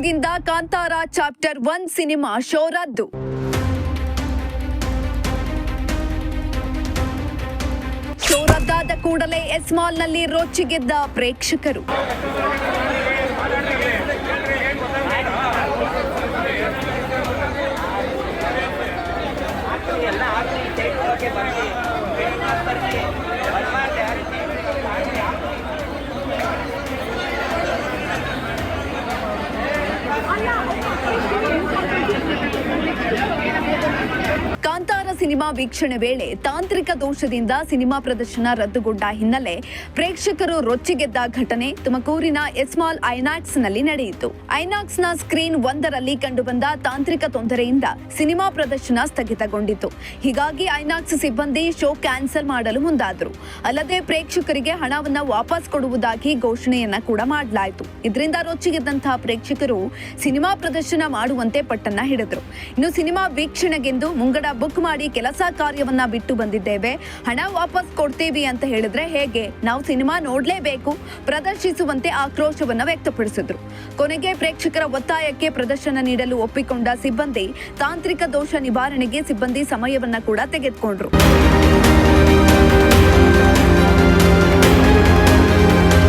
ದೋಷದಿಂದ Kantara chapter 1 cinema show ರದ್ದು. Show ರದ್ದಾದ ಕೂಡಲೇ ಎಸ್ ಮಾಲ್ನಲ್ಲಿ ರೊಚ್ಚಿಗೆದ್ದ ಪ್ರೇಕ್ಷಕರು. ಕಾಂತಾರ ಸಿನಿಮಾ ವೀಕ್ಷಣೆ ವೇಳೆ ತಾಂತ್ರಿಕ ದೋಷದಿಂದ ಸಿನಿಮಾ ಪ್ರದರ್ಶನ ರದ್ದುಗೊಂಡ ಹಿನ್ನೆಲೆ ಪ್ರೇಕ್ಷಕರು ರೊಚ್ಚಿಗೆದ್ದ ಘಟನೆ ತುಮಕೂರಿನ ಎಸ್ ಮಾಲ್ ಐನಾಕ್ಸ್ ನಲ್ಲಿ ನಡೆಯಿತು. ಐನಾಕ್ಸ್ ನ ಸ್ಕ್ರೀನ್ 1ರಲ್ಲಿ ಕಂಡುಬಂದ ತಾಂತ್ರಿಕ ತೊಂದರೆಯಿಂದ ಸಿನಿಮಾ ಪ್ರದರ್ಶನ ಸ್ಥಗಿತಗೊಂಡಿತು. ಹೀಗಾಗಿ ಐನಾಕ್ಸ್ ಸಿಬ್ಬಂದಿ ಶೋ ಕ್ಯಾನ್ಸಲ್ ಮಾಡಲು ಮುಂದಾದರು. ಅಲ್ಲದೆ ಪ್ರೇಕ್ಷಕರಿಗೆ ಹಣವನ್ನ ವಾಪಸ್ ಕೊಡುವುದಾಗಿ ಘೋಷಣೆಯನ್ನ ಕೂಡ ಮಾಡಲಾಯಿತು. ಇದರಿಂದ ರೊಚ್ಚಿಗೆದ್ದಂತಹ ಪ್ರೇಕ್ಷಕರು ಸಿನಿಮಾ ಪ್ರದರ್ಶನ ಮಾಡುವಂತೆ ಪಟ್ಟನ್ನ ಹಿಡಿದ್ರು. ಇನ್ನು ಸಿನಿಮಾ ವೀಕ್ಷಣೆಗೆಂದು ಮುಂಗಡ ಬುಕ್ ಮಾಡಿ ಕೆಲಸ ಕಾರ್ಯವನ್ನ ಬಿಟ್ಟು ಬಂದಿದ್ದೇವೆ, ಹಣ ವಾಪಸ್ ಕೊಡ್ತೀವಿ ಅಂತ ಹೇಳಿದ್ರೆ ಹೇಗೆ, ನಾವು ಸಿನಿಮಾ ನೋಡ್ಲೇಬೇಕು, ಪ್ರದರ್ಶಿಸುವಂತೆ ಆಕ್ರೋಶವನ್ನ ವ್ಯಕ್ತಪಡಿಸಿದ್ರು. ಕೊನೆಗೆ ಪ್ರೇಕ್ಷಕರ ಒತ್ತಾಯಕ್ಕೆ ಪ್ರದರ್ಶನ ನೀಡಲು ಒಪ್ಪಿಕೊಂಡ ಸಿಬ್ಬಂದಿ ತಾಂತ್ರಿಕ ದೋಷ ನಿವಾರಣೆಗೆ ಸಿಬ್ಬಂದಿ ಸಮಯವನ್ನ ಕೂಡ ತೆಗೆದುಕೊಂಡ್ರು.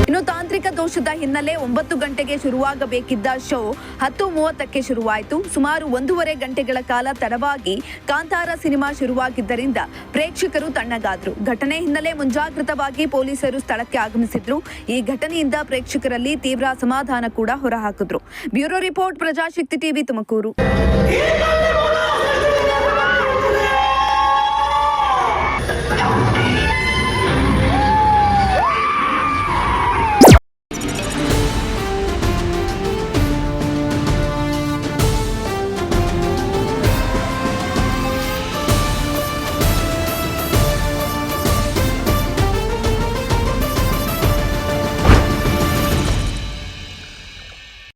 ಇನ್ನು ತಾಂತ್ರಿಕ ದೋಷದ ಹಿನ್ನೆಲೆ 9 ಗಂಟೆಗೆ ಶುರುವಾಗಬೇಕಿದ್ದ ಶೋ 10:30ಕ್ಕೆ ಶುರುವಾಯಿತು. ಸುಮಾರು 1.5 ಗಂಟೆಗಳ ಕಾಲ ತಡವಾಗಿ ಕಾಂತಾರ ಸಿನಿಮಾ ಶುರುವಾಗಿದ್ದರಿಂದ ಪ್ರೇಕ್ಷಕರು ತಣ್ಣಗಾದ್ರು. ಘಟನೆ ಹಿನ್ನೆಲೆ ಮುಂಜಾಗ್ರತವಾಗಿ ಪೊಲೀಸರು ಸ್ಥಳಕ್ಕೆ ಆಗಮಿಸಿದ್ರು. ಈ ಘಟನೆಯಿಂದ ಪ್ರೇಕ್ಷಕರಲ್ಲಿ ತೀವ್ರ ಅಸಮಾಧಾನ ಕೂಡ ಹೊರಹಾಕಿದ್ರು. Bureau report, Prajashakti TV, Tumakuru.